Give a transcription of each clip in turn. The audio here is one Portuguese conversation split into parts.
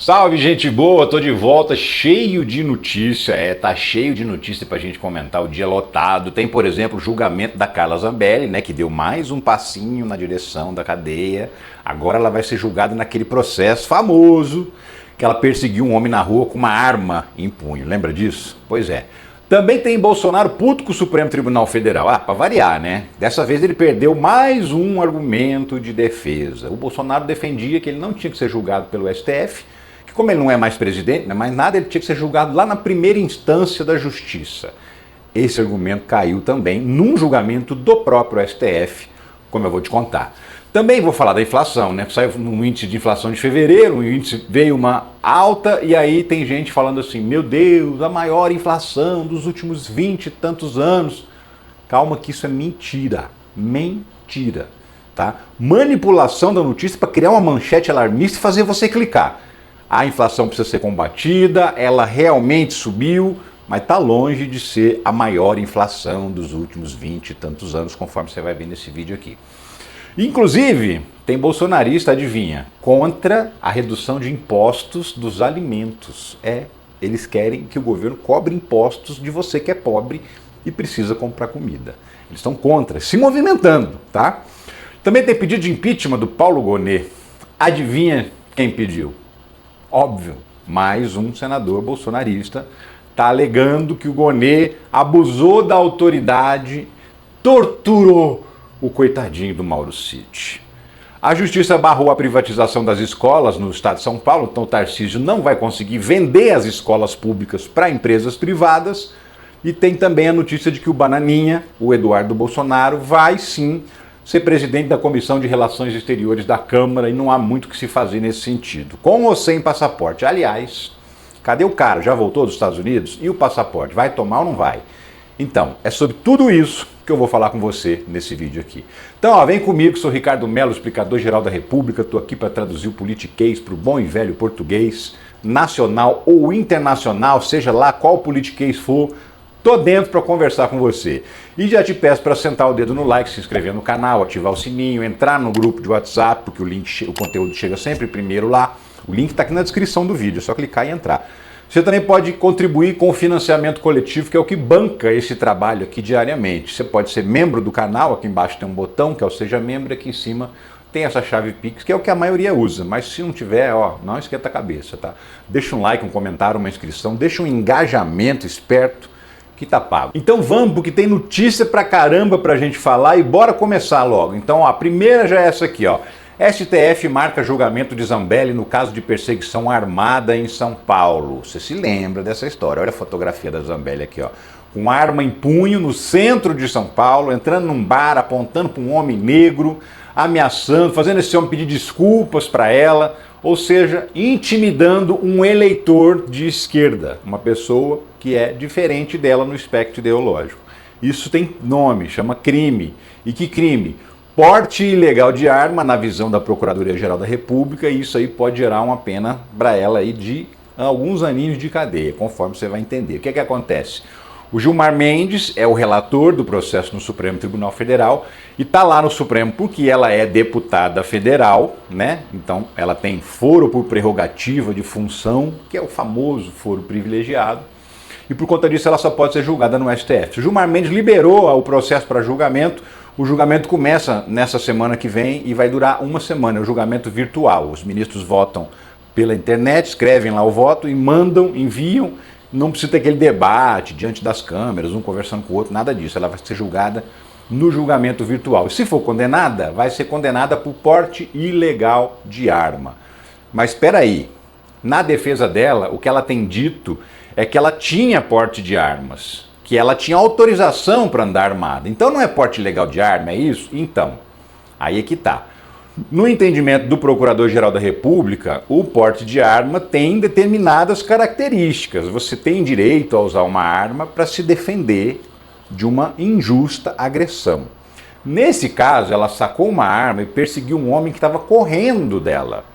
Salve, gente boa, tô de volta, cheio de notícia, tá cheio de notícia pra gente comentar, o dia lotado. Tem, por exemplo, o julgamento da Carla Zambelli, né, que deu mais um passinho na direção da cadeia. Agora ela vai ser julgada naquele processo famoso que ela perseguiu um homem na rua com uma arma em punho. Lembra disso? Pois é. Também tem Bolsonaro puto com o Supremo Tribunal Federal. Pra variar, né? Dessa vez ele perdeu mais um argumento de defesa. O Bolsonaro defendia que ele não tinha que ser julgado pelo STF, que como ele não é mais presidente, não é mais nada, ele tinha que ser julgado lá na primeira instância da justiça. Esse argumento caiu também num julgamento do próprio STF, como eu vou te contar. Também vou falar da inflação, né? Saiu no índice de inflação de fevereiro, o índice veio uma alta e aí tem gente falando assim, meu Deus, a maior inflação dos últimos 20 e tantos anos. Calma que isso é mentira, mentira, tá? Manipulação da notícia para criar uma manchete alarmista e fazer você clicar. A inflação precisa ser combatida, ela realmente subiu, mas está longe de ser a maior inflação dos últimos 20 e tantos anos, conforme você vai ver nesse vídeo aqui. Inclusive, tem bolsonarista, adivinha, contra a redução de impostos dos alimentos. Eles querem que o governo cobre impostos de você que é pobre e precisa comprar comida. Eles estão contra, se movimentando, tá? Também tem pedido de impeachment do Paulo Gonet. Adivinha quem pediu? Óbvio, mais um senador bolsonarista está alegando que o Gonet abusou da autoridade, torturou o coitadinho do Mauro Cid. A justiça barrou a privatização das escolas no estado de São Paulo, então o Tarcísio não vai conseguir vender as escolas públicas para empresas privadas. E tem também a notícia de que o Bananinha, o Eduardo Bolsonaro, vai sim ser presidente da Comissão de Relações Exteriores da Câmara e não há muito o que se fazer nesse sentido. Com ou sem passaporte. Aliás, cadê o cara? Já voltou dos Estados Unidos? E o passaporte? Vai tomar ou não vai? Então, é sobre tudo isso que eu vou falar com você nesse vídeo aqui. Então, vem comigo, sou Ricardo Mello, explicador-geral da República, estou aqui para traduzir o politiquês para o bom e velho português, nacional ou internacional, seja lá qual politiquês for, tô dentro para conversar com você. E já te peço para sentar o dedo no like, se inscrever no canal, ativar o sininho, entrar no grupo de WhatsApp, porque o conteúdo chega sempre primeiro lá. O link está aqui na descrição do vídeo, é só clicar e entrar. Você também pode contribuir com o financiamento coletivo, que é o que banca esse trabalho aqui diariamente. Você pode ser membro do canal, aqui embaixo tem um botão, que é o Seja Membro, aqui em cima tem essa chave Pix, que é o que a maioria usa, mas se não tiver, não esquenta a cabeça, tá? Deixa um like, um comentário, uma inscrição, deixa um engajamento esperto, que tá pago. Então vamos, porque tem notícia pra caramba pra gente falar e bora começar logo. Então a primeira já é essa aqui, ó. STF marca julgamento de Zambelli no caso de perseguição armada em São Paulo. Você se lembra dessa história? Olha a fotografia da Zambelli aqui, ó. Com arma em punho no centro de São Paulo, entrando num bar, apontando para um homem negro, ameaçando, fazendo esse homem pedir desculpas para ela, ou seja, intimidando um eleitor de esquerda, uma pessoa que é diferente dela no espectro ideológico. Isso tem nome, chama crime. E que crime? Porte ilegal de arma na visão da Procuradoria-Geral da República, e isso aí pode gerar uma pena para ela aí de alguns aninhos de cadeia, conforme você vai entender. O que é que acontece? O Gilmar Mendes é o relator do processo no Supremo Tribunal Federal e está lá no Supremo porque ela é deputada federal, né? Então ela tem foro por prerrogativa de função, que é o famoso foro privilegiado, e por conta disso ela só pode ser julgada no STF. O Gilmar Mendes liberou o processo para julgamento. O julgamento começa nessa semana que vem e vai durar uma semana, é o julgamento virtual. Os ministros votam pela internet, escrevem lá o voto e mandam, enviam. Não precisa ter aquele debate diante das câmeras, um conversando com o outro, nada disso. Ela vai ser julgada no julgamento virtual. E se for condenada, vai ser condenada por porte ilegal de arma. Mas espera aí, na defesa dela, o que ela tem dito é que ela tinha porte de armas, que ela tinha autorização para andar armada. Então não é porte ilegal de arma, é isso? Então, aí é que tá. No entendimento do Procurador-Geral da República, o porte de arma tem determinadas características. Você tem direito a usar uma arma para se defender de uma injusta agressão. Nesse caso, ela sacou uma arma e perseguiu um homem que estava correndo dela.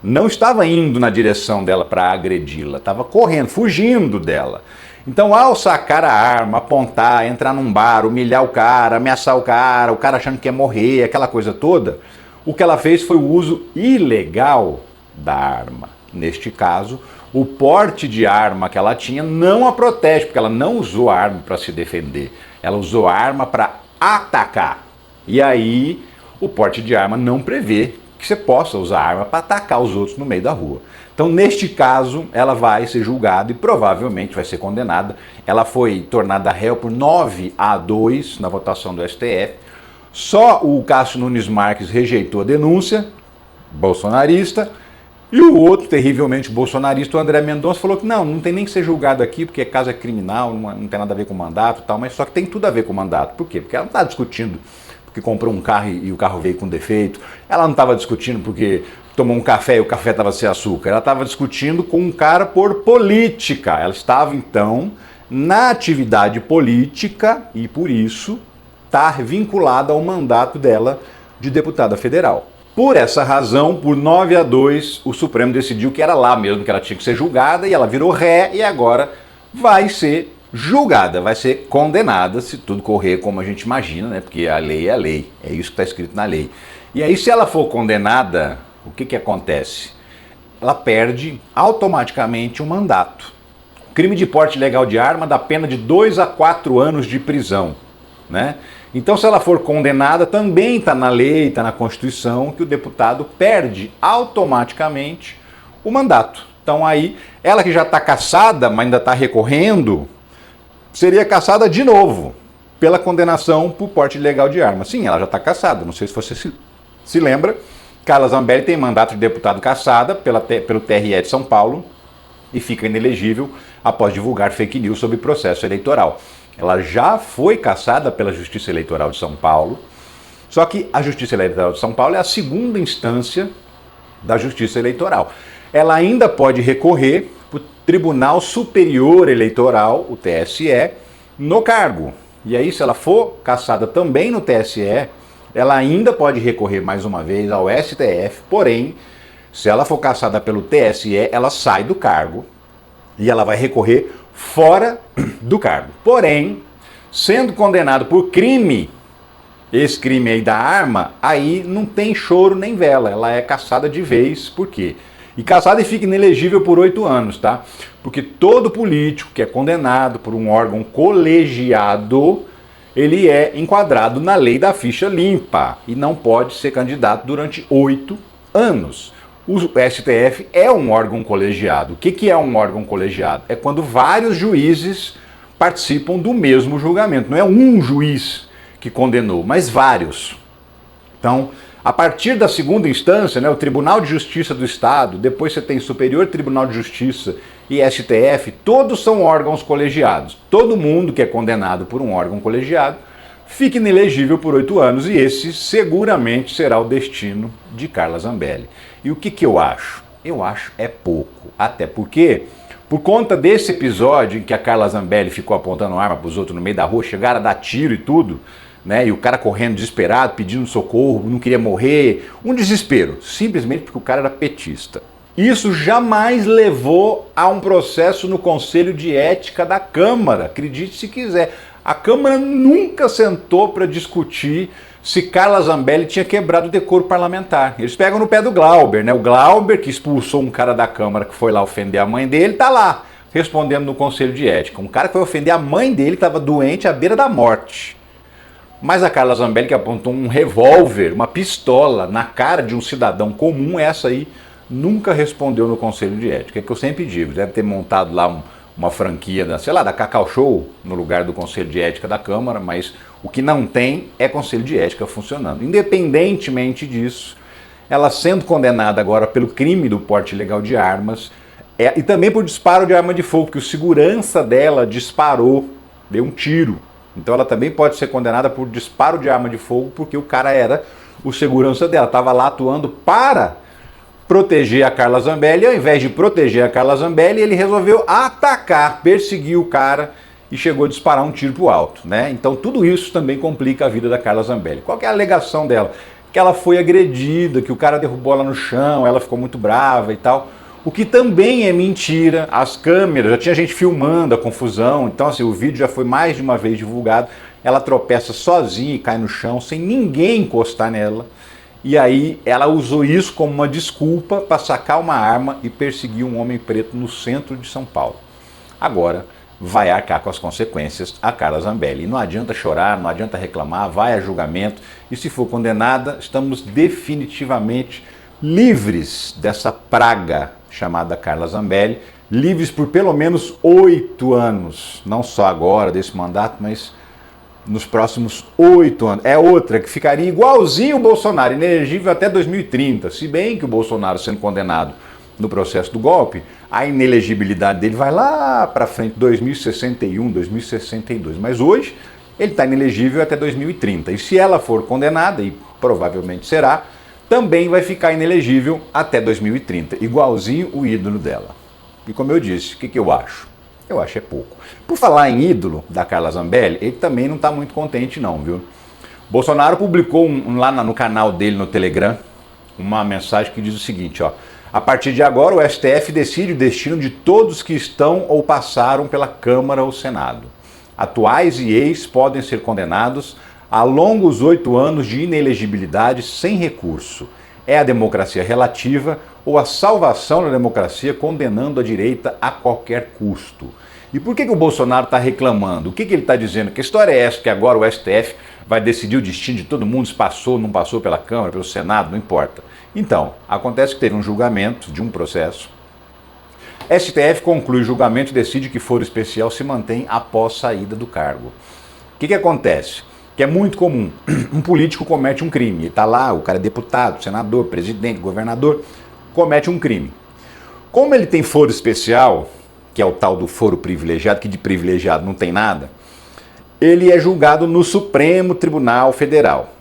Não estava indo na direção dela para agredi-la, estava correndo, fugindo dela. Então, ao sacar a arma, apontar, entrar num bar, humilhar o cara, ameaçar o cara achando que ia morrer, aquela coisa toda, o que ela fez foi o uso ilegal da arma. neste caso, o porte de arma que ela tinha não a protege, porque ela não usou a arma para se defender, ela usou a arma para atacar. E aí, o porte de arma não prevê que você possa usar a arma para atacar os outros no meio da rua. Então, neste caso, ela vai ser julgada e provavelmente vai ser condenada. Ela foi tornada réu por 9-2 na votação do STF. Só o Cássio Nunes Marques rejeitou a denúncia, bolsonarista, e o outro, terrivelmente bolsonarista, o André Mendonça, falou que não tem nem que ser julgado aqui, porque caso é criminal, não tem nada a ver com o mandato e tal, mas só que tem tudo a ver com o mandato. Por quê? Porque ela não está discutindo porque comprou um carro e o carro veio com defeito, ela não estava discutindo porque tomou um café e o café estava sem açúcar, ela estava discutindo com um cara por política. Ela estava, então, na atividade política e, por isso, está vinculada ao mandato dela de deputada federal. Por essa razão, por 9-2, o Supremo decidiu que era lá mesmo que ela tinha que ser julgada e ela virou ré e agora vai ser julgada, vai ser condenada se tudo correr como a gente imagina, né? Porque a lei é a lei, é isso que está escrito na lei. E aí, se ela for condenada, o que acontece? Ela perde automaticamente o mandato. Crime de porte ilegal de arma dá pena de 2 a 4 anos de prisão, né? Então, se ela for condenada, também está na lei, está na Constituição, que o deputado perde automaticamente o mandato. Então, aí, ela que já está cassada, mas ainda está recorrendo, seria cassada de novo pela condenação por porte ilegal de arma. Sim, ela já está cassada, não sei se você se lembra. Carla Zambelli tem mandato de deputado cassada pelo TRE de São Paulo e fica inelegível após divulgar fake news sobre processo eleitoral. Ela já foi cassada pela Justiça Eleitoral de São Paulo, só que a Justiça Eleitoral de São Paulo é a segunda instância da Justiça Eleitoral. Ela ainda pode recorrer para o Tribunal Superior Eleitoral, o TSE, no cargo. E aí, se ela for cassada também no TSE, ela ainda pode recorrer mais uma vez ao STF, porém, se ela for cassada pelo TSE, ela sai do cargo e ela vai recorrer fora do cargo. Porém, sendo condenado por crime, esse crime aí da arma, aí não tem choro nem vela, ela é cassada de vez. Por quê? E cassada e fica inelegível por 8 anos, tá? Porque todo político que é condenado por um órgão colegiado, ele é enquadrado na lei da ficha limpa e não pode ser candidato durante 8 anos. O STF é um órgão colegiado. O que é um órgão colegiado? É quando vários juízes participam do mesmo julgamento. Não é um juiz que condenou, mas vários. Então, a partir da segunda instância, né, o Tribunal de Justiça do Estado, depois você tem Superior Tribunal de Justiça e STF, todos são órgãos colegiados. Todo mundo que é condenado por um órgão colegiado fica inelegível por 8 anos e esse seguramente será o destino de Carla Zambelli. E o que eu acho? Eu acho é pouco, até porque, por conta desse episódio em que a Carla Zambelli ficou apontando arma para os outros no meio da rua, chegaram a dar tiro e tudo, né? E o cara correndo desesperado, pedindo socorro, não queria morrer, um desespero, simplesmente porque o cara era petista. Isso jamais levou a um processo no Conselho de Ética da Câmara, acredite se quiser. A Câmara nunca sentou para discutir se Carla Zambelli tinha quebrado o decoro parlamentar. Eles pegam no pé do Glauber, né? O Glauber, que expulsou um cara da Câmara que foi lá ofender a mãe dele, tá lá, respondendo no Conselho de Ética. Um cara que foi ofender a mãe dele, estava doente à beira da morte. Mas a Carla Zambelli, que apontou um revólver, uma pistola na cara de um cidadão comum, essa aí nunca respondeu no Conselho de Ética. É que eu sempre digo, deve ter montado lá uma franquia da Cacau Show no lugar do Conselho de Ética da Câmara, mas o que não tem é Conselho de Ética funcionando. Independentemente disso, ela sendo condenada agora pelo crime do porte ilegal de armas e também por disparo de arma de fogo, porque o segurança dela disparou, deu um tiro. Então ela também pode ser condenada por disparo de arma de fogo, porque o cara era o segurança dela, estava lá atuando para proteger a Carla Zambelli. Ao invés de proteger a Carla Zambelli, ele resolveu atacar, perseguir o cara e chegou a disparar um tiro pro alto, né? Então tudo isso também complica a vida da Carla Zambelli. Qual que é a alegação dela? Que ela foi agredida, que o cara derrubou ela no chão, ela ficou muito brava e tal. O que também é mentira. As câmeras, já tinha gente filmando a confusão, então assim, o vídeo já foi mais de uma vez divulgado. Ela tropeça sozinha e cai no chão, sem ninguém encostar nela. e aí ela usou isso como uma desculpa para sacar uma arma e perseguir um homem preto no centro de São Paulo. Agora vai arcar com as consequências a Carla Zambelli. E não adianta chorar, não adianta reclamar, vai a julgamento, e se for condenada, estamos definitivamente livres dessa praga chamada Carla Zambelli, livres por pelo menos 8 anos, não só agora desse mandato, mas nos próximos 8 anos. É outra que ficaria igualzinho o Bolsonaro, inelegível até 2030, se bem que o Bolsonaro sendo condenado no processo do golpe, a inelegibilidade dele vai lá para frente, 2061, 2062, mas hoje ele está inelegível até 2030, e se ela for condenada, e provavelmente será, também vai ficar inelegível até 2030, igualzinho o ídolo dela. E como eu disse, o que eu acho? Eu acho é pouco. Por falar em ídolo da Carla Zambelli, ele também não está muito contente não, viu? Bolsonaro publicou lá no canal dele no Telegram uma mensagem que diz o seguinte, ó: a partir de agora o STF decide o destino de todos que estão ou passaram pela Câmara ou Senado. Atuais e ex podem ser condenados a longos 8 anos de inelegibilidade sem recurso. É a democracia relativa ou a salvação da democracia condenando a direita a qualquer custo. E por que o Bolsonaro está reclamando? O que ele está dizendo? Que história é essa que agora o STF vai decidir o destino de todo mundo, se passou ou não passou pela Câmara, pelo Senado, não importa. Então, acontece que teve um julgamento de um processo. STF conclui o julgamento e decide que foro especial se mantém após saída do cargo. O que acontece? Que é muito comum, um político comete um crime, ele está lá, o cara é deputado, senador, presidente, governador, comete um crime. Como ele tem foro especial, que é o tal do foro privilegiado, que de privilegiado não tem nada, ele é julgado no Supremo Tribunal Federal.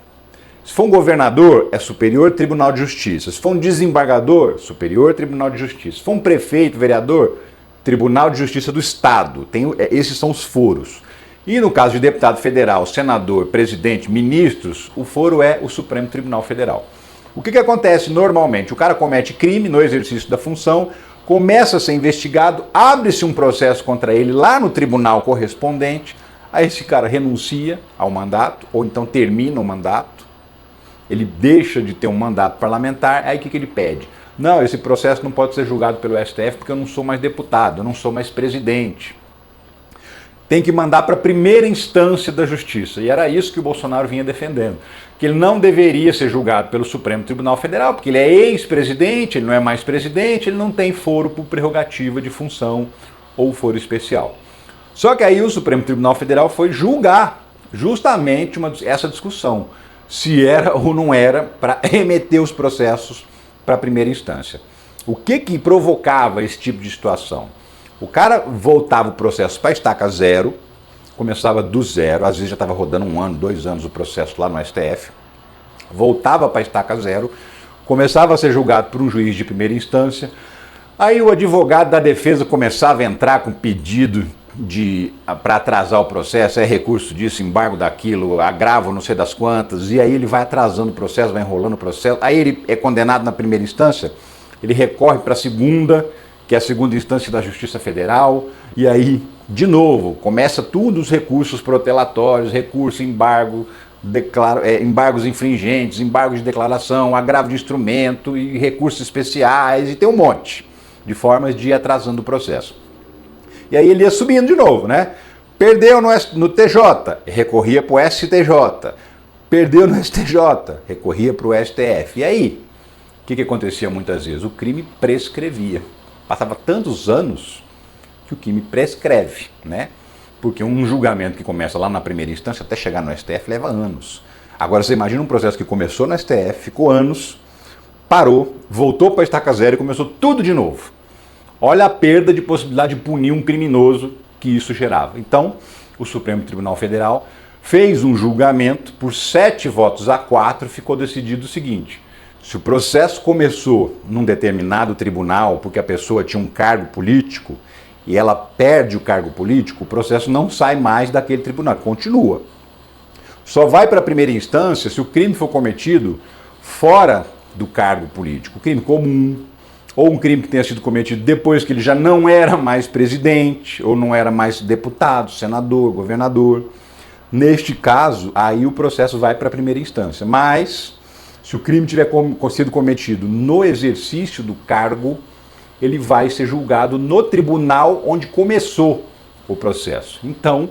Se for um governador, é Superior Tribunal de Justiça. Se for um desembargador, Superior Tribunal de Justiça. Se for um prefeito, vereador, Tribunal de Justiça do Estado. Esses são os foros. E no caso de deputado federal, senador, presidente, ministros, o foro é o Supremo Tribunal Federal. O que acontece normalmente? O cara comete crime no exercício da função, começa a ser investigado, abre-se um processo contra ele lá no tribunal correspondente, aí esse cara renuncia ao mandato, ou então termina o mandato, ele deixa de ter um mandato parlamentar, aí o que ele pede? Não, esse processo não pode ser julgado pelo STF porque eu não sou mais deputado, eu não sou mais presidente. Tem que mandar para a primeira instância da justiça. E era isso que o Bolsonaro vinha defendendo. Que ele não deveria ser julgado pelo Supremo Tribunal Federal, porque ele é ex-presidente, ele não é mais presidente, ele não tem foro por prerrogativa de função ou foro especial. Só que aí o Supremo Tribunal Federal foi julgar justamente essa discussão, se era ou não era para remeter os processos para a primeira instância. O que provocava esse tipo de situação? O cara voltava o processo para a estaca zero, começava do zero, às vezes já estava rodando 1 ano, 2 anos o processo lá no STF, voltava para a estaca zero, começava a ser julgado por um juiz de primeira instância, aí o advogado da defesa começava a entrar com pedido para atrasar o processo, é recurso disso, embargo daquilo, agravo não sei das quantas, e aí ele vai atrasando o processo, vai enrolando o processo, aí ele é condenado na primeira instância, ele recorre para a segunda, que é a segunda instância da Justiça Federal, e aí, de novo, começa tudo os recursos protelatórios, recurso, embargo, embargos infringentes, embargos de declaração, agravo de instrumento e recursos especiais, e tem um monte de formas de ir atrasando o processo. E aí ele ia subindo de novo, né? Perdeu no TJ, recorria para o STJ. Perdeu no STJ, recorria para o STF. E aí, o que acontecia muitas vezes? O crime prescrevia. Passava tantos anos que o crime prescreve, né? Porque um julgamento que começa lá na primeira instância até chegar no STF leva anos. Agora você imagina um processo que começou no STF, ficou anos, parou, voltou para a estaca zero e começou tudo de novo. Olha a perda de possibilidade de punir um criminoso que isso gerava. Então, o Supremo Tribunal Federal fez um julgamento, por 7 votos a 4, ficou decidido o seguinte: se o processo começou num determinado tribunal porque a pessoa tinha um cargo político e ela perde o cargo político, o processo não sai mais daquele tribunal, continua. Só vai para a primeira instância se o crime for cometido fora do cargo político, crime comum, ou um crime que tenha sido cometido depois que ele já não era mais presidente, ou não era mais deputado, senador, governador. Neste caso, aí o processo vai para a primeira instância. Mas, se o crime tiver sido cometido no exercício do cargo, ele vai ser julgado no tribunal onde começou o processo. Então,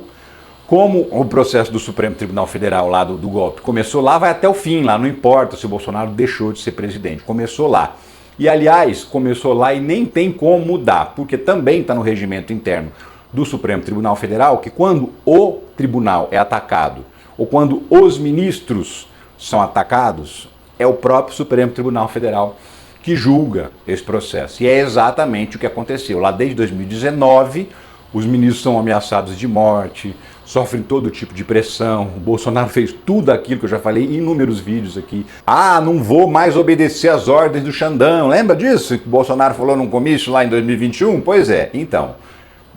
como o processo do Supremo Tribunal Federal lá do golpe começou lá, vai até o fim lá, não importa se o Bolsonaro deixou de ser presidente, começou lá. E aliás, começou lá e nem tem como mudar, porque também está no regimento interno do Supremo Tribunal Federal que quando o tribunal é atacado ou quando os ministros são atacados, é o próprio Supremo Tribunal Federal que julga esse processo. E é exatamente o que aconteceu. Lá desde 2019, os ministros são ameaçados de morte, sofrem todo tipo de pressão. O Bolsonaro fez tudo aquilo que eu já falei em inúmeros vídeos aqui. Ah, não vou mais obedecer às ordens do Xandão. Lembra disso que o Bolsonaro falou num comício lá em 2021? Pois é, então,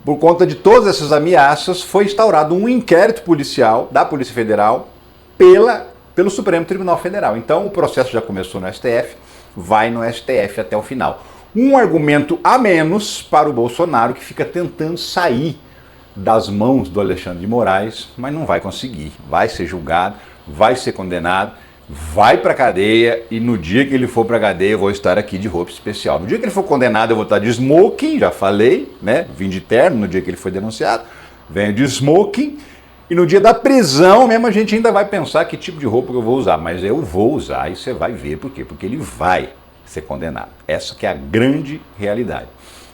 por conta de todas essas ameaças, foi instaurado um inquérito policial da Polícia Federal pelo Supremo Tribunal Federal. Então o processo já começou no STF, vai no STF até o final. Um argumento a menos para o Bolsonaro, que fica tentando sair das mãos do Alexandre de Moraes, mas não vai conseguir. Vai ser julgado, vai ser condenado, vai para a cadeia e no dia que ele for para a cadeia eu vou estar aqui de roupa especial. No dia que ele for condenado eu vou estar de smoking, já falei, né? Vim de terno no dia que ele foi denunciado, venho de smoking. E no dia da prisão mesmo a gente ainda vai pensar que tipo de roupa que eu vou usar. Mas eu vou usar e você vai ver por quê. Porque ele vai ser condenado. Essa que é a grande realidade.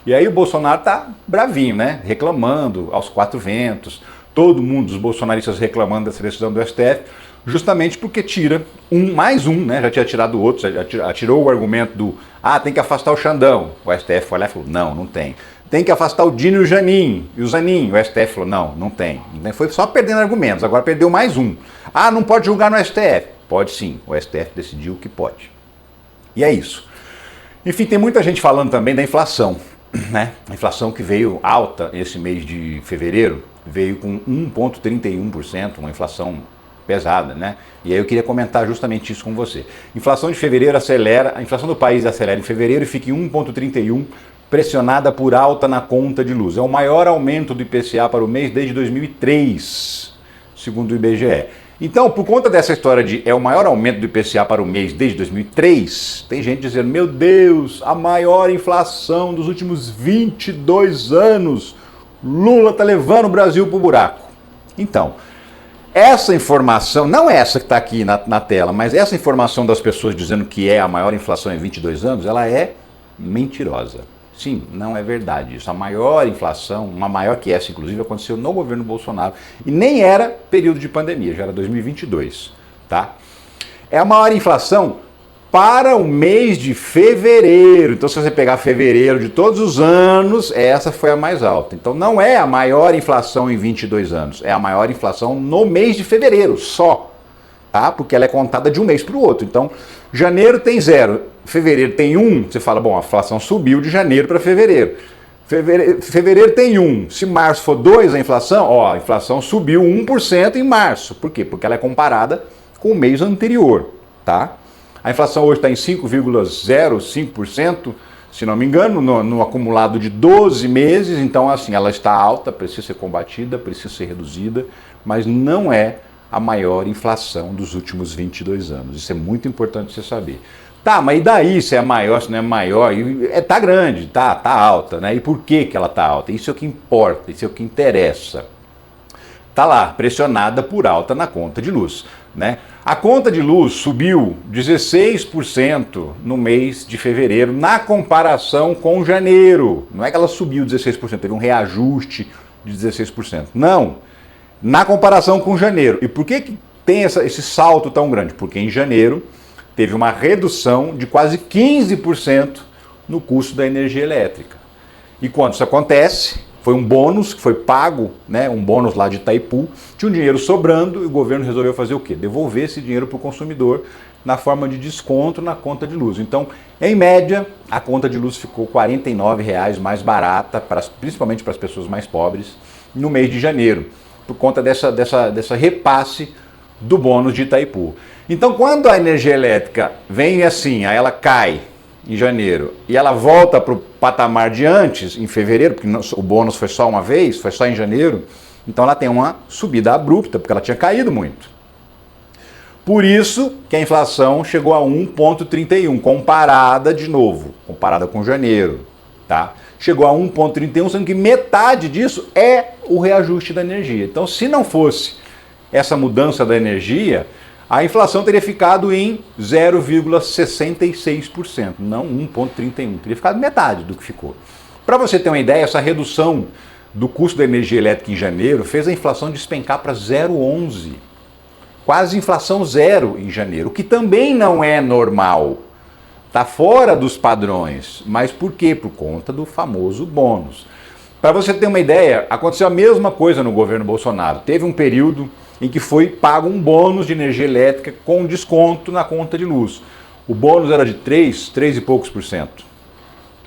E aí o Bolsonaro tá bravinho, né? Reclamando aos quatro ventos. Todo mundo, os bolsonaristas reclamando dessa decisão do STF. Justamente porque tira mais um, né? Já tinha tirado outro. Já tirou o argumento do tem que afastar o Xandão. O STF foi lá e falou, não tem. Tem que afastar o Dino e o Janin. E o Zanin, o STF falou, não tem. Foi só perdendo argumentos, agora perdeu mais um. Não pode julgar no STF. Pode sim, o STF decidiu que pode. E é isso. Enfim, tem muita gente falando também da inflação, né? A inflação que veio alta esse mês de fevereiro, veio com 1,31%, uma inflação pesada, né? E aí eu queria comentar justamente isso com você. Inflação de fevereiro acelera, a inflação do país acelera em fevereiro e fica em 1,31%, pressionada por alta na conta de luz. É o maior aumento do IPCA para o mês desde 2003, segundo o IBGE. Então, por conta dessa história de é o maior aumento do IPCA para o mês desde 2003, tem gente dizendo, meu Deus, a maior inflação dos últimos 22 anos, Lula está levando o Brasil para o buraco. Então, essa informação, não essa que está aqui na tela, mas essa informação das pessoas dizendo que é a maior inflação em 22 anos, ela é mentirosa. Sim, não é verdade isso. A maior inflação, uma maior que essa, inclusive, aconteceu no governo Bolsonaro. E nem era período de pandemia, já era 2022, tá? É a maior inflação para o mês de fevereiro. Então, se você pegar fevereiro de todos os anos, essa foi a mais alta. Então, não é a maior inflação em 22 anos. É a maior inflação no mês de fevereiro, só. Tá? Porque ela é contada de um mês para o outro. Então, janeiro tem 0. Fevereiro tem 1, você fala, bom, a inflação subiu de janeiro para fevereiro. Fevereiro tem 1, se março for 2 a inflação subiu 1% em março. Por quê? Porque ela é comparada com o mês anterior, tá? A inflação hoje está em 5,05%, se não me engano, no acumulado de 12 meses, então assim, ela está alta, precisa ser combatida, precisa ser reduzida, mas não é a maior inflação dos últimos 22 anos. Isso é muito importante você saber. Tá, mas e daí se é maior, se não é maior? Tá grande, tá alta, né? E por que ela tá alta? Isso é o que importa, isso é o que interessa. Tá lá, pressionada por alta na conta de luz, né? A conta de luz subiu 16% no mês de fevereiro, na comparação com janeiro. Não é que ela subiu 16%, teve um reajuste de 16%. Não, na comparação com janeiro. E por que tem esse salto tão grande? Porque em janeiro teve uma redução de quase 15% no custo da energia elétrica. E quando isso acontece, foi um bônus que foi pago, né, um bônus lá de Itaipu, tinha um dinheiro sobrando e o governo resolveu fazer o quê? Devolver esse dinheiro para o consumidor na forma de desconto na conta de luz. Então, em média, a conta de luz ficou R$ 49,00 mais barata, principalmente para as pessoas mais pobres, no mês de janeiro, por conta dessa repasse do bônus de Itaipu. Então, quando a energia elétrica vem assim, aí ela cai em janeiro e ela volta para o patamar de antes, em fevereiro, porque o bônus foi só uma vez, foi só em janeiro, então ela tem uma subida abrupta, porque ela tinha caído muito. Por isso que a inflação chegou a 1,31, comparada com janeiro, tá? Chegou a 1,31, sendo que metade disso é o reajuste da energia. Então, se não fosse essa mudança da energia, a inflação teria ficado em 0,66%, não 1,31%. Teria ficado metade do que ficou. Para você ter uma ideia, essa redução do custo da energia elétrica em janeiro fez a inflação despencar para 0,11%. Quase inflação zero em janeiro, o que também não é normal. Está fora dos padrões. Mas por quê? Por conta do famoso bônus. Para você ter uma ideia, aconteceu a mesma coisa no governo Bolsonaro. Teve um período em que foi pago um bônus de energia elétrica com desconto na conta de luz. O bônus era de 3 e poucos por cento.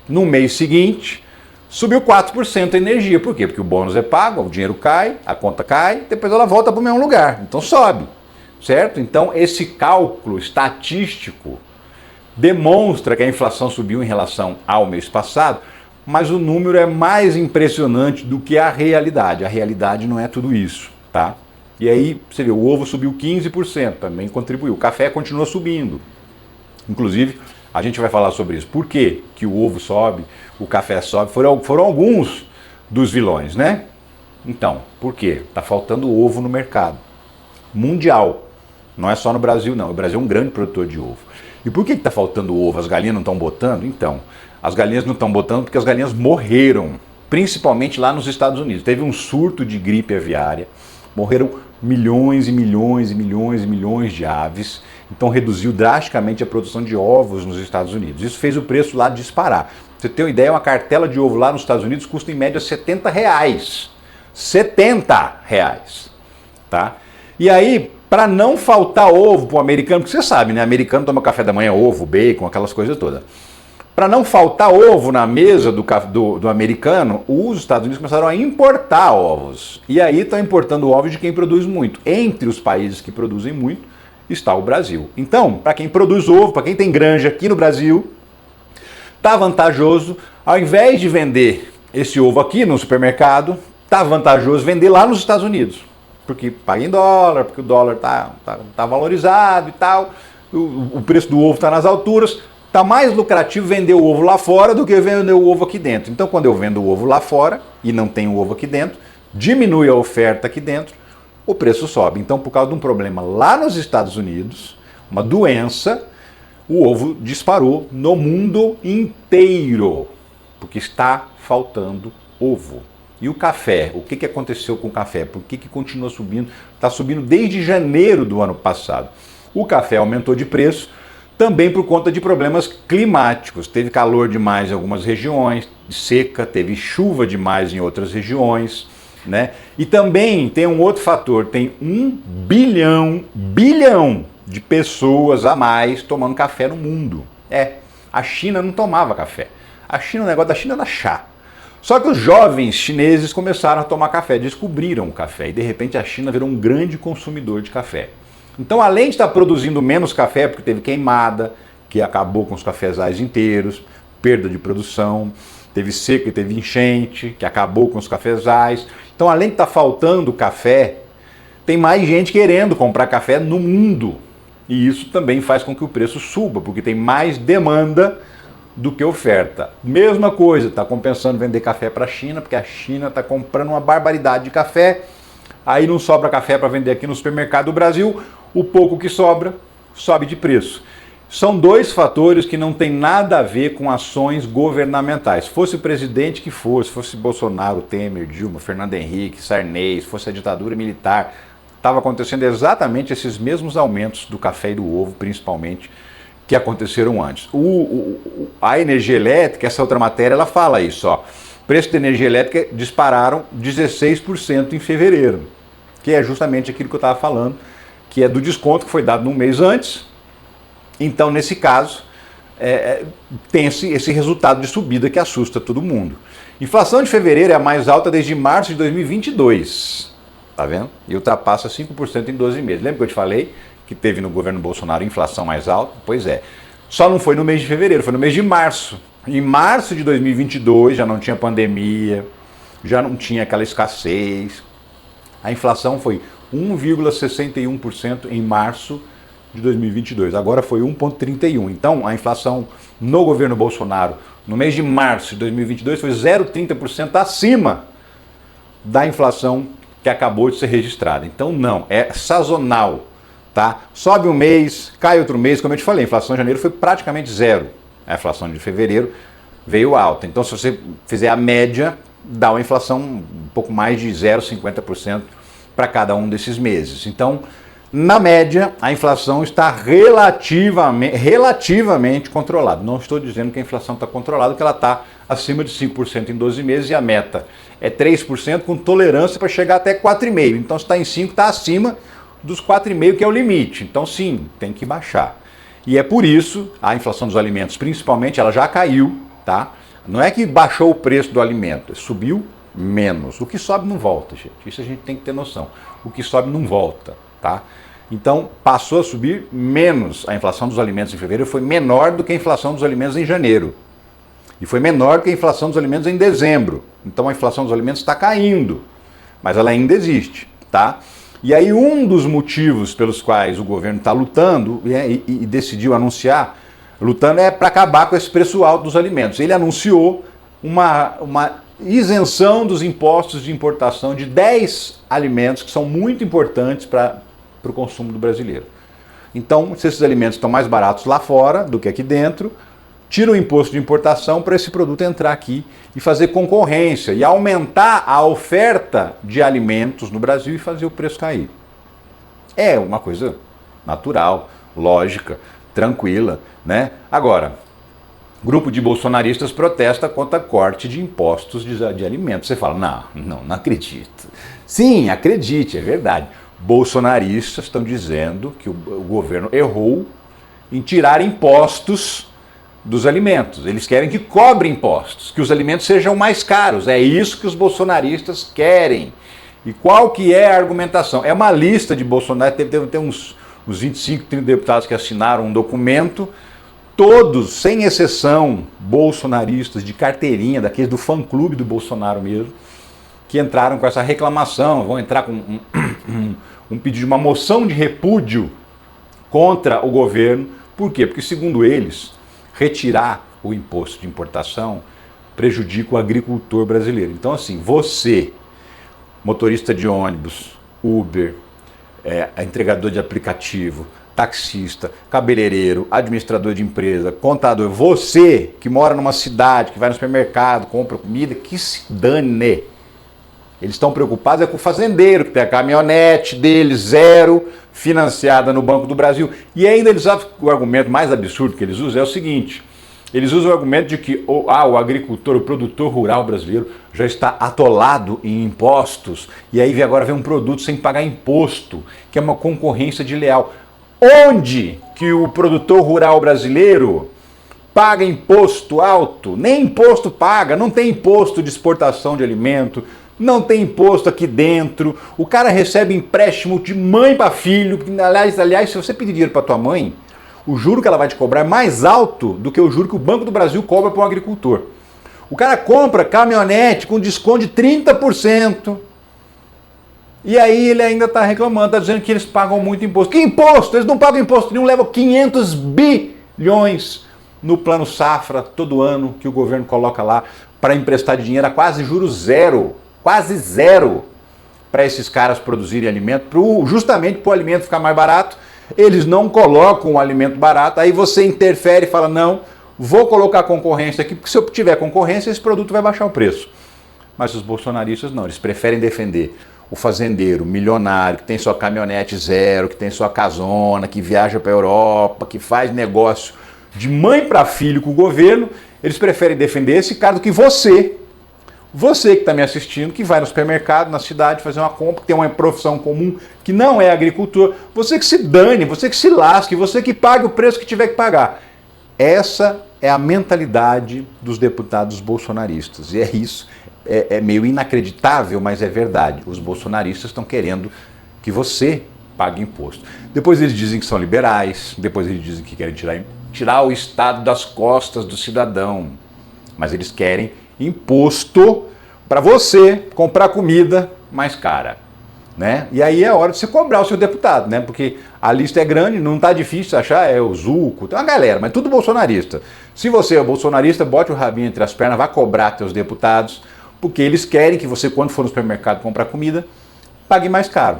No mês seguinte, subiu 4% a energia. Por quê? Porque o bônus é pago, o dinheiro cai, a conta cai, depois ela volta para o mesmo lugar. Então sobe, certo? Então esse cálculo estatístico demonstra que a inflação subiu em relação ao mês passado, mas o número é mais impressionante do que a realidade. A realidade não é tudo isso, tá? E aí, você vê, o ovo subiu 15%, também contribuiu. O café continua subindo. Inclusive, a gente vai falar sobre isso. Por que que o ovo sobe, o café sobe? Foram alguns dos vilões, né? Então, por quê? Está faltando ovo no mercado mundial. Não é só no Brasil, não. O Brasil é um grande produtor de ovo. E por que está faltando ovo? As galinhas não estão botando? Então, as galinhas não estão botando porque as galinhas morreram, principalmente lá nos Estados Unidos. Teve um surto de gripe aviária, morreram milhões e milhões e milhões e milhões de aves, então reduziu drasticamente a produção de ovos nos Estados Unidos. Isso fez o preço lá disparar. Pra você ter uma ideia, uma cartela de ovo lá nos Estados Unidos custa em média R$70. R$70, tá? E aí, para não faltar ovo para o americano, porque você sabe, né? Americano toma café da manhã, ovo, bacon, aquelas coisas todas. Para não faltar ovo na mesa do americano, os Estados Unidos começaram a importar ovos. E aí estão importando ovos de quem produz muito. Entre os países que produzem muito está o Brasil. Então, para quem produz ovo, para quem tem granja aqui no Brasil, está vantajoso, ao invés de vender esse ovo aqui no supermercado, está vantajoso vender lá nos Estados Unidos. Porque paga em dólar, porque o dólar tá valorizado e tal, o preço do ovo está nas alturas. Está mais lucrativo vender o ovo lá fora do que vender o ovo aqui dentro. Então, quando eu vendo o ovo lá fora e não tenho o ovo aqui dentro, diminui a oferta aqui dentro, o preço sobe. Então, por causa de um problema lá nos Estados Unidos, uma doença, o ovo disparou no mundo inteiro, porque está faltando ovo. E o café? O que aconteceu com o café? Por que continua subindo? Está subindo desde janeiro do ano passado. O café aumentou de preço, também por conta de problemas climáticos. Teve calor demais em algumas regiões, seca, teve chuva demais em outras regiões, né? E também tem um outro fator, tem 1 bilhão de pessoas a mais tomando café no mundo. A China não tomava café. O negócio da China era chá. Só que os jovens chineses começaram a tomar café, descobriram o café e de repente a China virou um grande consumidor de café. Então, além de estar produzindo menos café, porque teve queimada, que acabou com os cafezais inteiros, perda de produção, teve seca e teve enchente, que acabou com os cafezais. Então, além de estar faltando café, tem mais gente querendo comprar café no mundo. E isso também faz com que o preço suba, porque tem mais demanda do que oferta. Mesma coisa, está compensando vender café para a China, porque a China está comprando uma barbaridade de café, aí não sobra café para vender aqui no supermercado do Brasil, o pouco que sobra, sobe de preço. São dois fatores que não tem nada a ver com ações governamentais. Fosse o presidente que fosse Bolsonaro, Temer, Dilma, Fernando Henrique, Sarney, fosse a ditadura militar, estava acontecendo exatamente esses mesmos aumentos do café e do ovo, principalmente, que aconteceram antes. A energia elétrica, essa outra matéria, ela fala isso, ó. Preço da energia elétrica dispararam 16% em fevereiro, que é justamente aquilo que eu estava falando, que é do desconto que foi dado no mês antes. Então, nesse caso, tem esse resultado de subida que assusta todo mundo. Inflação de fevereiro é a mais alta desde março de 2022, tá vendo? E ultrapassa 5% em 12 meses. Lembra que eu te falei que teve no governo Bolsonaro inflação mais alta? Pois é. Só não foi no mês de fevereiro, foi no mês de março. Em março de 2022 já não tinha pandemia, já não tinha aquela escassez. A inflação foi 1,61% em março de 2022. Agora foi 1,31. Então, a inflação no governo Bolsonaro, no mês de março de 2022, foi 0,30% acima da inflação que acabou de ser registrada. Então, não, é sazonal, tá? Sobe um mês, cai outro mês, como eu te falei, a inflação de janeiro foi praticamente zero. A inflação de fevereiro veio alta. Então, se você fizer a média, dá uma inflação um pouco mais de 0,50% para cada um desses meses. Então, na média, a inflação está relativamente controlada. Não estou dizendo que a inflação está controlada, que ela está acima de 5% em 12 meses e a meta é 3% com tolerância para chegar até 4,5%. Então, se está em 5%, está acima dos 4,5%, que é o limite. Então, sim, tem que baixar. E é por isso, a inflação dos alimentos, principalmente, ela já caiu, tá? Não é que baixou o preço do alimento, subiu menos. O que sobe não volta, gente. Isso a gente tem que ter noção. O que sobe não volta, tá? Então, passou a subir menos. A inflação dos alimentos em fevereiro foi menor do que a inflação dos alimentos em janeiro. E foi menor do que a inflação dos alimentos em dezembro. Então, a inflação dos alimentos está caindo, mas ela ainda existe, tá? E aí, um dos motivos pelos quais o governo está lutando e decidiu anunciar, lutando é para acabar com esse preço alto dos alimentos. Ele anunciou uma isenção dos impostos de importação de 10 alimentos que são muito importantes para o consumo do brasileiro. Então, se esses alimentos estão mais baratos lá fora do que aqui dentro, tira o imposto de importação para esse produto entrar aqui e fazer concorrência e aumentar a oferta de alimentos no Brasil e fazer o preço cair. É uma coisa natural, lógica, tranquila, né? Agora, grupo de bolsonaristas protesta contra corte de impostos de alimentos. Você fala, não acredito. Sim, acredite, é verdade. Bolsonaristas estão dizendo que o governo errou em tirar impostos dos alimentos. Eles querem que cobre impostos, que os alimentos sejam mais caros. É isso que os bolsonaristas querem. E qual que é a argumentação? É uma lista de Bolsonaro, tem uns 25, 30 deputados que assinaram um documento, todos, sem exceção, bolsonaristas de carteirinha, daqueles do fã-clube do Bolsonaro mesmo, que entraram com essa reclamação, vão entrar com um pedido de uma moção de repúdio contra o governo. Por quê? Porque, segundo eles, retirar o imposto de importação prejudica o agricultor brasileiro. Então, assim, você, motorista de ônibus, Uber, entregador de aplicativo, taxista, cabeleireiro, administrador de empresa, contador, você que mora numa cidade, que vai no supermercado, compra comida, que se dane. Eles estão preocupados com o fazendeiro, que tem a caminhonete dele, zero, financiada no Banco do Brasil. E ainda eles usam o argumento mais absurdo que eles usam é o seguinte: eles usam o argumento de que o agricultor, o produtor rural brasileiro já está atolado em impostos e aí agora vem um produto sem pagar imposto, que é uma concorrência desleal. Onde que o produtor rural brasileiro paga imposto alto? Nem imposto paga, não tem imposto de exportação de alimento, não tem imposto aqui dentro. O cara recebe empréstimo de mãe para filho. Aliás, se você pedir dinheiro para tua mãe, o juro que ela vai te cobrar é mais alto do que o juro que o Banco do Brasil cobra para um agricultor. O cara compra caminhonete com desconto de 30%. E aí ele ainda está reclamando, está dizendo que eles pagam muito imposto. Que imposto? Eles não pagam imposto nenhum, levam 500 bilhões no plano safra todo ano que o governo coloca lá para emprestar dinheiro a quase juros zero. Quase zero para esses caras produzirem alimento, justamente para o alimento ficar mais barato. Eles não colocam o alimento barato, aí você interfere e fala, não, vou colocar concorrência aqui, porque se eu tiver concorrência, esse produto vai baixar o preço. Mas os bolsonaristas não, eles preferem defender o fazendeiro milionário, que tem sua caminhonete zero, que tem sua casona, que viaja para a Europa, que faz negócio de mãe para filho com o governo. Eles preferem defender esse cara do que você que está me assistindo, que vai no supermercado, na cidade, fazer uma compra, que tem uma profissão comum, que não é agricultor, você que se dane, você que se lasque, você que pague o preço que tiver que pagar. Essa é a mentalidade dos deputados bolsonaristas. E é isso, é meio inacreditável, mas é verdade. Os bolsonaristas estão querendo que você pague imposto. Depois eles dizem que são liberais, depois eles dizem que querem tirar o Estado das costas do cidadão. Mas eles querem imposto para você comprar comida mais cara. né? E aí é hora de você cobrar o seu deputado, né? Porque a lista é grande, não está difícil achar, é o Zuco, tem uma galera, mas tudo bolsonarista. Se você é bolsonarista, bote o rabinho entre as pernas, vá cobrar seus deputados, porque eles querem que você, quando for no supermercado comprar comida, pague mais caro.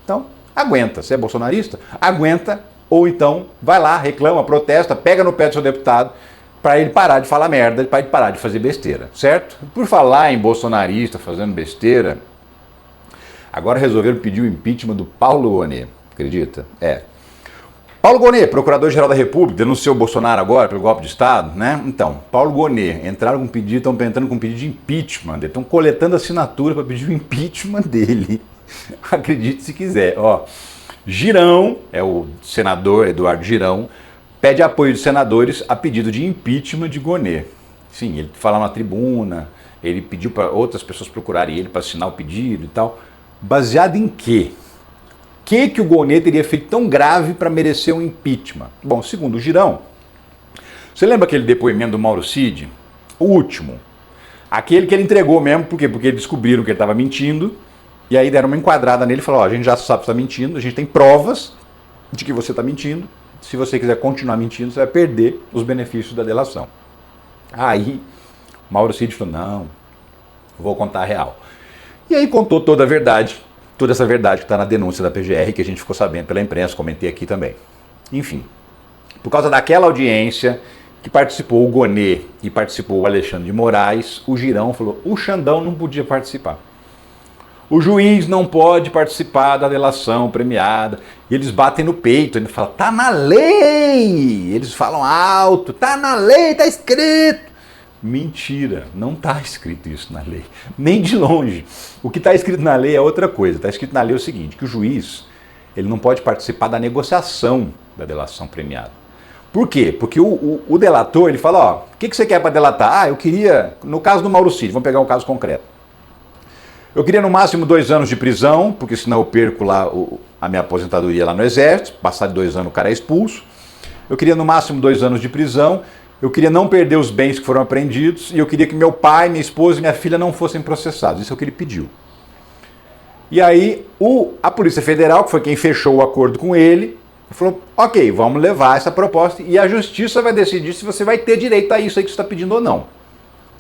Então, aguenta. Se é bolsonarista, aguenta, ou então vai lá, reclama, protesta, pega no pé do seu deputado, para ele parar de falar merda, para ele parar de fazer besteira, certo? Por falar em bolsonarista fazendo besteira, agora resolveram pedir o impeachment do Paulo Gonet, acredita? Paulo Gonet, Procurador-Geral da República, denunciou o Bolsonaro agora pelo golpe de Estado, né? Então, Paulo Gonet, entraram com pedido, estão entrando com pedido de impeachment, estão coletando assinatura para pedir o impeachment dele. Acredite se quiser, ó. Girão, é o senador Eduardo Girão, pede apoio dos senadores a pedido de impeachment de Gonet. Sim, ele fala na tribuna, ele pediu para outras pessoas procurarem ele para assinar o pedido e tal. Baseado em quê? O que o Gonet teria feito tão grave para merecer um impeachment? Bom, segundo o Girão, você lembra aquele depoimento do Mauro Cid? O último. Aquele que ele entregou mesmo, por quê? Porque descobriram que ele estava mentindo, e aí deram uma enquadrada nele e falaram, ó, a gente já sabe que você está mentindo, a gente tem provas de que você está mentindo, se você quiser continuar mentindo, você vai perder os benefícios da delação. Aí, Mauro Cid falou, não, vou contar a real. E aí contou toda a verdade, toda essa verdade que está na denúncia da PGR, que a gente ficou sabendo pela imprensa, comentei aqui também. Enfim, por causa daquela audiência que participou o Gonet e participou o Alexandre de Moraes, o Girão falou, o Xandão não podia participar. O juiz não pode participar da delação premiada. E eles batem no peito, eles falam, tá na lei! Eles falam alto, tá na lei, tá escrito! Mentira, não está escrito isso na lei, nem de longe. O que está escrito na lei é outra coisa. Está escrito na lei o seguinte, que o juiz ele não pode participar da negociação da delação premiada. Por quê? Porque o delator ele fala, ó, o que você quer para delatar? Ah, eu queria, no caso do Mauro Cid, vamos pegar um caso concreto. Eu queria no máximo 2 anos de prisão, porque senão eu perco lá a minha aposentadoria lá no Exército, passar de 2 anos o cara é expulso. Eu queria no máximo 2 anos de prisão. Eu queria não perder os bens que foram apreendidos e eu queria que meu pai, minha esposa e minha filha não fossem processados. Isso é o que ele pediu. E aí a Polícia Federal, que foi quem fechou o acordo com ele, falou, ok, vamos levar essa proposta e a Justiça vai decidir se você vai ter direito a isso aí que você está pedindo ou não.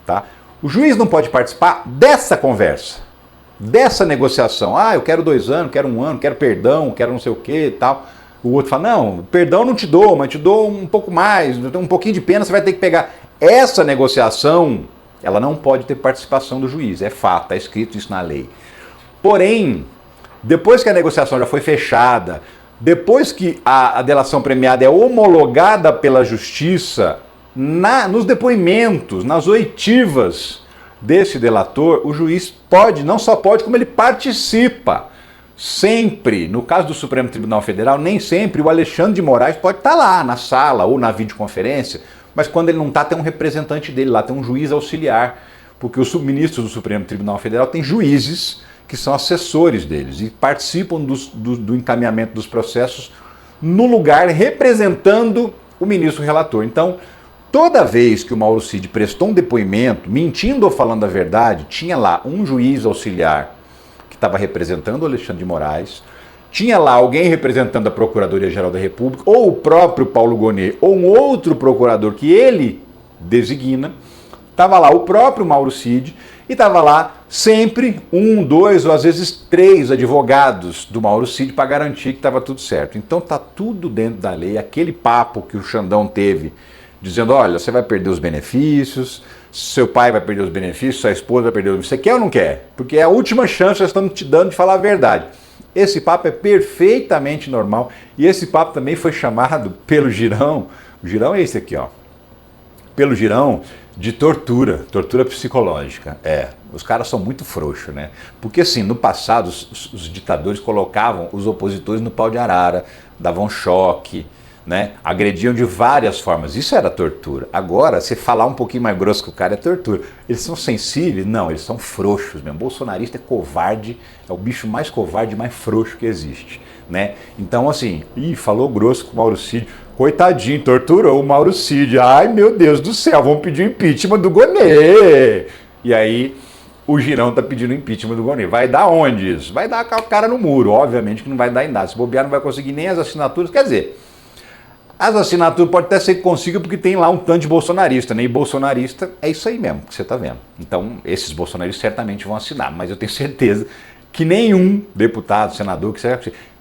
Tá? O juiz não pode participar dessa conversa, dessa negociação. Ah, eu quero 2 anos, quero 1 ano, quero perdão, quero não sei o que e tal. O outro fala, não, perdão não te dou, mas te dou um pouco mais, um pouquinho de pena, você vai ter que pegar. Essa negociação, ela não pode ter participação do juiz, é fato, está escrito isso na lei. Porém, depois que a negociação já foi fechada, depois que a delação premiada é homologada pela Justiça, nos depoimentos, nas oitivas desse delator, o juiz pode, não só pode, como ele participa. Sempre, no caso do Supremo Tribunal Federal, nem sempre o Alexandre de Moraes pode estar lá na sala ou na videoconferência, mas quando ele não está, tem um representante dele lá, tem um juiz auxiliar, porque os ministros do Supremo Tribunal Federal têm juízes que são assessores deles e participam do encaminhamento dos processos no lugar representando o ministro relator. Então, toda vez que o Mauro Cid prestou um depoimento, mentindo ou falando a verdade, tinha lá um juiz auxiliar que estava representando o Alexandre de Moraes, tinha lá alguém representando a Procuradoria-Geral da República, ou o próprio Paulo Gonet, ou um outro procurador que ele designa, estava lá o próprio Mauro Cid, e estava lá sempre 1, 2 ou às vezes 3 advogados do Mauro Cid para garantir que estava tudo certo. Então está tudo dentro da lei, aquele papo que o Xandão teve, dizendo, olha, você vai perder os benefícios, seu pai vai perder os benefícios, sua esposa vai perder os benefícios. Você quer ou não quer? Porque é a última chance que nós estamos te dando de falar a verdade. Esse papo é perfeitamente normal e esse papo também foi chamado pelo Girão, o Girão é esse aqui, ó, pelo Girão de tortura psicológica. Os caras são muito frouxos, né? Porque assim, no passado os ditadores colocavam os opositores no pau de arara, davam choque, né? Agrediam de várias formas, isso era tortura. Agora, se falar um pouquinho mais grosso com o cara é tortura. Eles são sensíveis? Não, eles são frouxos mesmo. Bolsonarista é covarde, é o bicho mais covarde, mais frouxo que existe, né? Então assim, falou grosso com o Mauro Cid, coitadinho, torturou o Mauro Cid, ai meu Deus do céu, vamos pedir o impeachment do Gonet. E aí o Girão está pedindo impeachment do Rouanet. Vai dar onde isso? Vai dar com a cara no muro, obviamente que não vai dar em nada. Se bobear, não vai conseguir nem as assinaturas. Quer dizer, as assinaturas pode até ser que consiga porque tem lá um tanto de bolsonarista, né? E bolsonarista é isso aí mesmo que você está vendo. Então, esses bolsonaristas certamente vão assinar, mas eu tenho certeza que nenhum deputado, senador,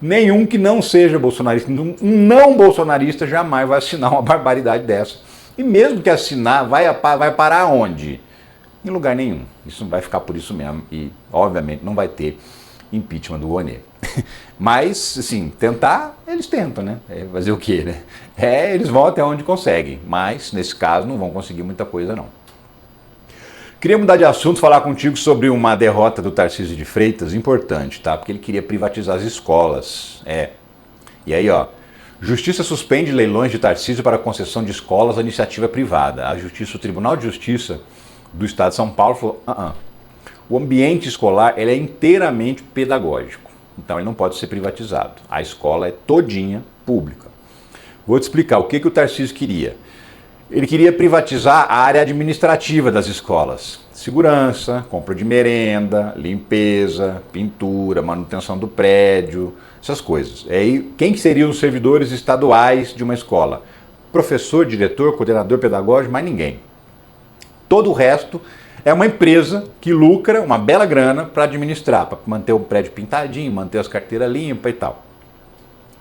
nenhum que não seja bolsonarista, um não bolsonarista jamais vai assinar uma barbaridade dessa. E mesmo que assinar, vai parar onde? Em lugar nenhum. Isso não vai ficar por isso mesmo. E, obviamente, não vai ter impeachment do Rouanet. Mas, assim, tentar, eles tentam, né? Fazer o quê, né? Eles vão até onde conseguem. Mas, nesse caso, não vão conseguir muita coisa, não. Queria mudar de assunto, falar contigo sobre uma derrota do Tarcísio de Freitas, importante, tá? Porque ele queria privatizar as escolas. E aí, ó, Justiça suspende leilões de Tarcísio para concessão de escolas à iniciativa privada. O Tribunal de Justiça do Estado de São Paulo falou, o ambiente escolar ele é inteiramente pedagógico, então ele não pode ser privatizado. A escola é todinha pública. Vou te explicar o que o Tarcísio queria. Ele queria privatizar a área administrativa das escolas. Segurança, compra de merenda, limpeza, pintura, manutenção do prédio, essas coisas. Aí, quem seriam os servidores estaduais de uma escola? Professor, diretor, coordenador pedagógico, mais ninguém. Todo o resto é uma empresa que lucra uma bela grana para administrar, para manter o prédio pintadinho, manter as carteiras limpas e tal.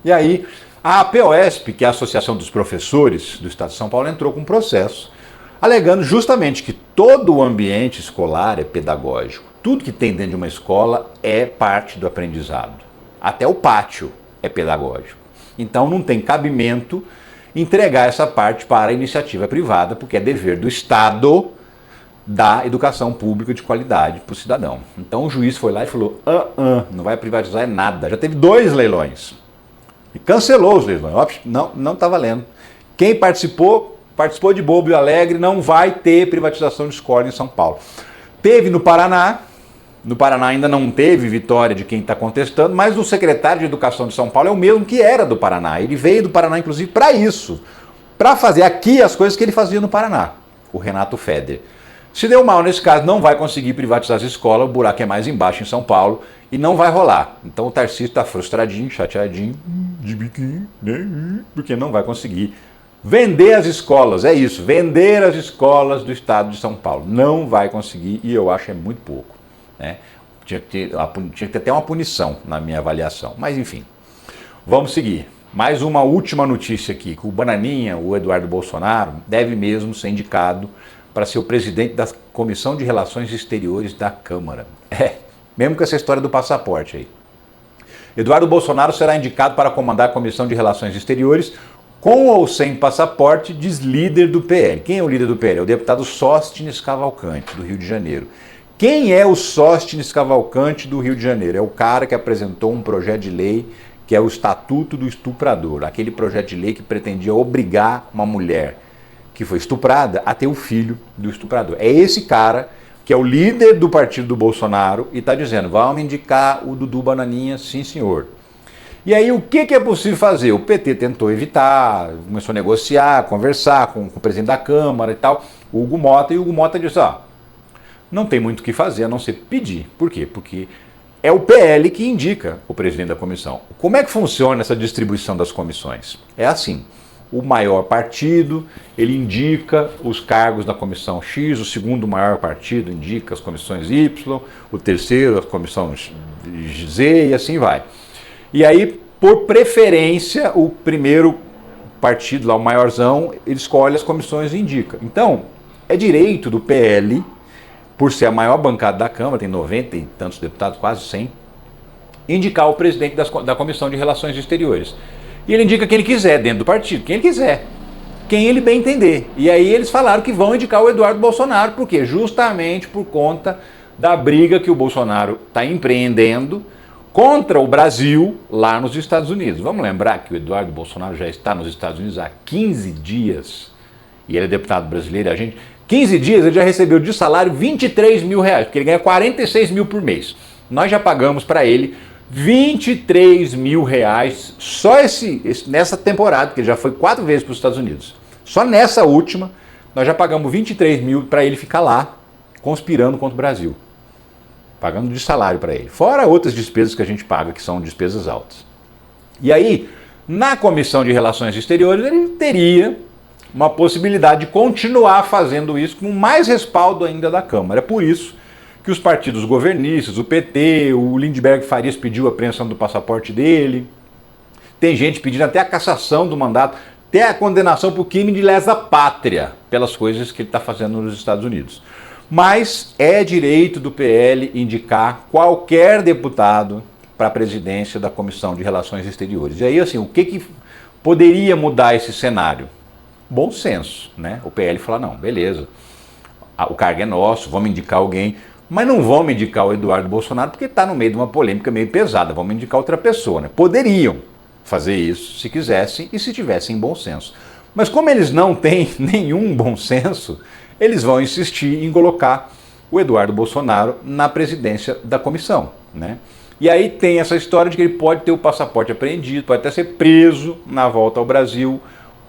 E aí, a APOESP, que é a Associação dos Professores do Estado de São Paulo, entrou com um processo alegando justamente que todo o ambiente escolar é pedagógico. Tudo que tem dentro de uma escola é parte do aprendizado. Até o pátio é pedagógico. Então não tem cabimento entregar essa parte para a iniciativa privada, porque é dever do Estado dar educação pública de qualidade para o cidadão. Então o juiz foi lá e falou, não vai privatizar nada. Já teve 2 leilões. E cancelou os leilões. Não está valendo. Quem participou de bobo e alegre, não vai ter privatização de escola em São Paulo. Teve no Paraná ainda não teve vitória de quem está contestando, mas o secretário de Educação de São Paulo é o mesmo que era do Paraná. Ele veio do Paraná, inclusive, para isso, para fazer aqui as coisas que ele fazia no Paraná, o Renato Feder. Se deu mal nesse caso, não vai conseguir privatizar as escolas, o buraco é mais embaixo em São Paulo e não vai rolar. Então o Tarcísio está frustradinho, chateadinho, de biquinho, né? Porque não vai conseguir vender as escolas, é isso, vender as escolas do Estado de São Paulo. Não vai conseguir e eu acho é muito pouco. Né? Tinha que ter até uma punição na minha avaliação, mas enfim, vamos seguir. Mais uma última notícia aqui, que o Bananinha, o Eduardo Bolsonaro, deve mesmo ser indicado para ser o presidente da Comissão de Relações Exteriores da Câmara. Mesmo com essa história do passaporte aí. Eduardo Bolsonaro será indicado para comandar a Comissão de Relações Exteriores com ou sem passaporte, diz líder do PL. Quem é o líder do PL? É o deputado Sóstenes Cavalcante, do Rio de Janeiro. Quem é o Sóstenes Cavalcante do Rio de Janeiro? É o cara que apresentou um projeto de lei que é o Estatuto do Estuprador, aquele projeto de lei que pretendia obrigar uma mulher que foi estuprada a ter o filho do estuprador. É esse cara que é o líder do partido do Bolsonaro e está dizendo, vamos indicar o Dudu Bananinha, sim senhor. E aí o que é possível fazer? O PT tentou evitar, começou a negociar, conversar com o presidente da Câmara e tal, o Hugo Mota, e o Hugo Mota disse, não tem muito o que fazer a não ser pedir. Por quê? Porque é o PL que indica o presidente da comissão. Como é que funciona essa distribuição das comissões? É assim, o maior partido, ele indica os cargos da comissão X, o segundo maior partido indica as comissões Y, o terceiro as comissões Z e assim vai. E aí, por preferência, o primeiro partido, lá o maiorzão, ele escolhe as comissões e indica. Então, é direito do PL, por ser a maior bancada da Câmara, tem 90 e tantos deputados, quase 100, indicar o presidente da Comissão de Relações Exteriores. E ele indica quem ele quiser dentro do partido, quem ele quiser, quem ele bem entender. E aí eles falaram que vão indicar o Eduardo Bolsonaro, por quê? Justamente por conta da briga que o Bolsonaro está empreendendo contra o Brasil lá nos Estados Unidos. Vamos lembrar que o Eduardo Bolsonaro já está nos Estados Unidos há 15 dias, e ele é deputado brasileiro, e a gente... 15 dias ele já recebeu de salário 23 mil reais, porque ele ganha 46 mil por mês. Nós já pagamos para ele 23 mil reais só nessa temporada, porque ele já foi 4 vezes para os Estados Unidos. Só nessa última, nós já pagamos 23 mil para ele ficar lá, conspirando contra o Brasil. pagando de salário para ele. Fora outras despesas que a gente paga, que são despesas altas. E aí, na Comissão de Relações Exteriores, ele teria uma possibilidade de continuar fazendo isso com mais respaldo ainda da Câmara. É por isso que os partidos governistas, o PT, o Lindbergh Farias pediu a apreensão do passaporte dele, tem gente pedindo até a cassação do mandato, até a condenação por crime de lesa pátria, pelas coisas que ele está fazendo nos Estados Unidos. Mas é direito do PL indicar qualquer deputado para a presidência da Comissão de Relações Exteriores. E aí, assim, o que poderia mudar esse cenário? Bom senso, né? O PL fala, não, beleza, o cargo é nosso, vamos indicar alguém, mas não vamos indicar o Eduardo Bolsonaro porque está no meio de uma polêmica meio pesada, vamos indicar outra pessoa, né? Poderiam fazer isso se quisessem e se tivessem bom senso. Mas como eles não têm nenhum bom senso, eles vão insistir em colocar o Eduardo Bolsonaro na presidência da comissão, né? E aí tem essa história de que ele pode ter o passaporte apreendido, pode até ser preso na volta ao Brasil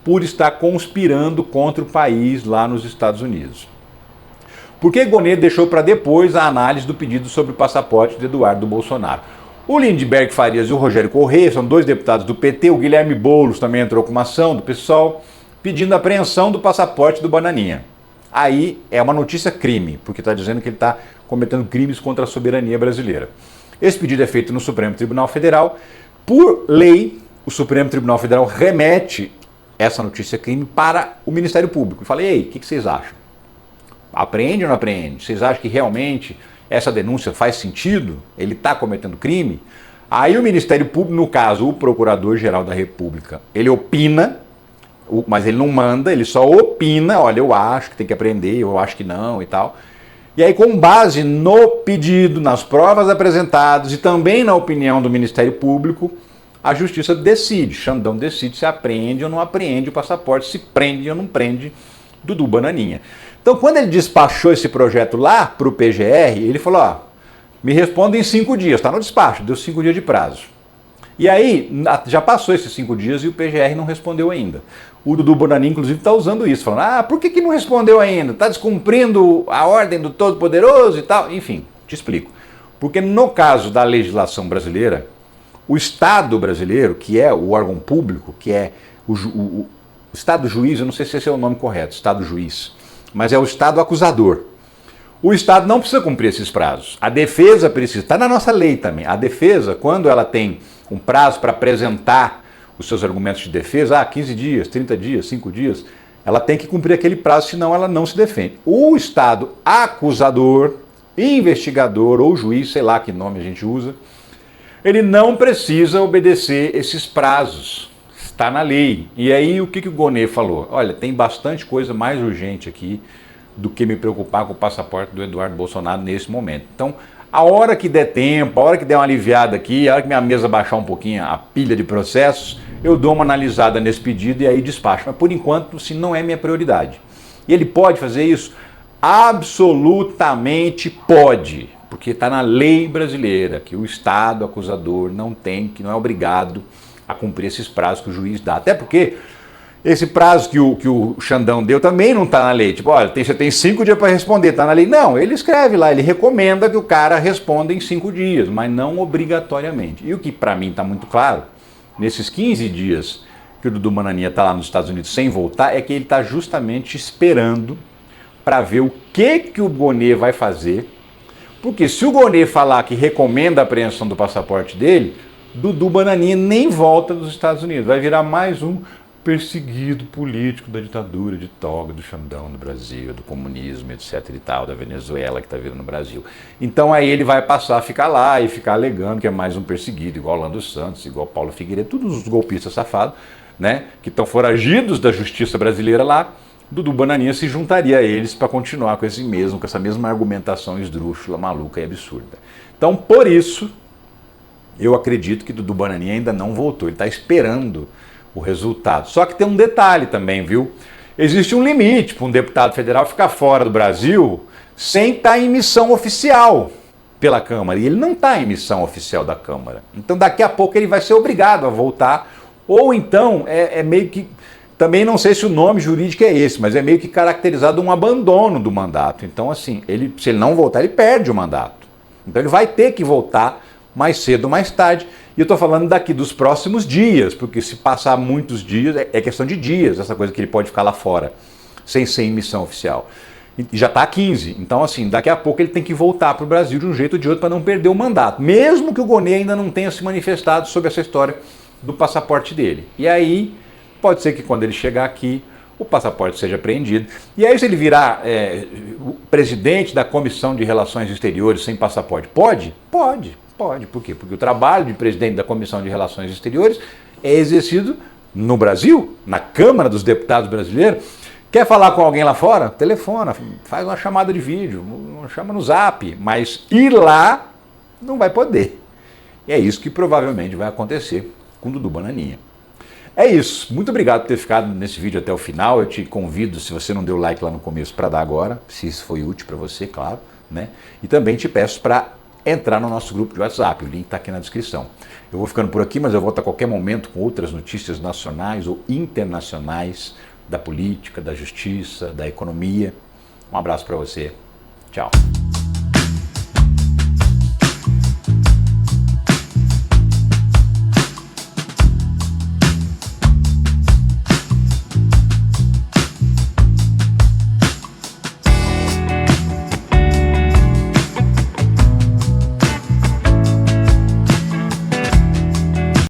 por estar conspirando contra o país lá nos Estados Unidos. Por que Gonê deixou para depois a análise do pedido sobre o passaporte de Eduardo Bolsonaro? O Lindbergh Farias e o Rogério Corrêa são dois deputados do PT, o Guilherme Boulos também entrou com uma ação do PSOL, pedindo a apreensão do passaporte do Bananinha. Aí é uma notícia crime, porque está dizendo que ele está cometendo crimes contra a soberania brasileira. Esse pedido é feito no Supremo Tribunal Federal. Por lei, o Supremo Tribunal Federal remete essa notícia crime para o Ministério Público. Eu falei, ei, o que vocês acham? Apreende ou não apreende? Vocês acham que realmente essa denúncia faz sentido? Ele está cometendo crime? Aí o Ministério Público, no caso, o Procurador-Geral da República, ele opina, mas ele não manda, ele só opina, olha, eu acho que tem que apreender, eu acho que não e tal. E aí, com base no pedido, nas provas apresentadas e também na opinião do Ministério Público, a Justiça decide, Xandão decide se apreende ou não apreende o passaporte, se prende ou não prende Dudu Bananinha. Então, quando ele despachou esse projeto lá para o PGR, ele falou, ó, me responda em 5 dias, está no despacho, deu 5 dias de prazo. E aí, já passou esses 5 dias e o PGR não respondeu ainda. O Dudu Bananinha, inclusive, está usando isso, falando, por que não respondeu ainda? Está descumprindo a ordem do Todo-Poderoso e tal? Enfim, te explico. Porque no caso da legislação brasileira, o Estado brasileiro, que é o órgão público, que é o Estado juiz, eu não sei se esse é o nome correto, Estado juiz, mas é o Estado acusador. O Estado não precisa cumprir esses prazos. A defesa precisa, está na nossa lei também. A defesa, quando ela tem um prazo para apresentar os seus argumentos de defesa, 15 dias, 30 dias, 5 dias, ela tem que cumprir aquele prazo, senão ela não se defende. O Estado acusador, investigador ou juiz, sei lá que nome a gente usa, ele não precisa obedecer esses prazos. Está na lei. E aí o que o Gonê falou? Olha, tem bastante coisa mais urgente aqui do que me preocupar com o passaporte do Eduardo Bolsonaro nesse momento. Então, a hora que der tempo, a hora que der uma aliviada aqui, a hora que minha mesa baixar um pouquinho a pilha de processos, eu dou uma analisada nesse pedido e aí despacho. Mas por enquanto, se não é minha prioridade. E ele pode fazer isso? Absolutamente pode. Porque está na lei brasileira que o Estado acusador não é obrigado a cumprir esses prazos que o juiz dá. Até porque esse prazo que o Xandão deu também não está na lei. Tipo, olha, você tem 5 dias para responder, está na lei. Não, ele escreve lá, ele recomenda que o cara responda em 5 dias, mas não obrigatoriamente. E o que para mim está muito claro, nesses 15 dias que o Dudu Bananinha está lá nos Estados Unidos sem voltar, é que ele está justamente esperando para ver o que o Gonê vai fazer. Porque se o Gonê falar que recomenda a apreensão do passaporte dele, Dudu Bananinha nem volta dos Estados Unidos. Vai virar mais um perseguido político da ditadura de toga, do Xandão no Brasil, do comunismo, etc e tal, da Venezuela que está vindo no Brasil. Então aí ele vai passar a ficar lá e ficar alegando que é mais um perseguido, igual Orlando Santos, igual Paulo Figueiredo, todos os golpistas safados, né, que estão foragidos da justiça brasileira lá. Dudu Bananinha se juntaria a eles para continuar com essa mesma argumentação esdrúxula, maluca e absurda. Então, por isso, eu acredito que Dudu Bananinha ainda não voltou, ele está esperando o resultado. Só que tem um detalhe também, viu? Existe um limite para um deputado federal ficar fora do Brasil sem estar em missão oficial pela Câmara. E ele não está em missão oficial da Câmara. Então daqui a pouco ele vai ser obrigado a voltar. Ou então é meio que... Também não sei se o nome jurídico é esse, mas é meio que caracterizado um abandono do mandato. Então assim, se ele não voltar, ele perde o mandato. Então ele vai ter que voltar mais cedo ou mais tarde. E eu estou falando daqui dos próximos dias, porque se passar muitos dias, é questão de dias, essa coisa que ele pode ficar lá fora, sem ser em missão oficial. E já está a 15, então assim, daqui a pouco ele tem que voltar para o Brasil de um jeito ou de outro para não perder o mandato, mesmo que o Gonê ainda não tenha se manifestado sobre essa história do passaporte dele. E aí, pode ser que quando ele chegar aqui, o passaporte seja apreendido. E aí se ele virar o presidente da Comissão de Relações Exteriores sem passaporte, pode? Pode. Pode. Por quê? Porque o trabalho de presidente da Comissão de Relações Exteriores é exercido no Brasil, na Câmara dos Deputados brasileiros. Quer falar com alguém lá fora? Telefona, faz uma chamada de vídeo, chama no Zap, mas ir lá não vai poder. E é isso que provavelmente vai acontecer com o Dudu Bananinha. É isso. Muito obrigado por ter ficado nesse vídeo até o final. Eu te convido, se você não deu like lá no começo, para dar agora, se isso foi útil para você, claro, né? E também te peço para entrar no nosso grupo de WhatsApp, o link está aqui na descrição. Eu vou ficando por aqui, mas eu volto a qualquer momento com outras notícias nacionais ou internacionais da política, da justiça, da economia. Um abraço para você. Tchau.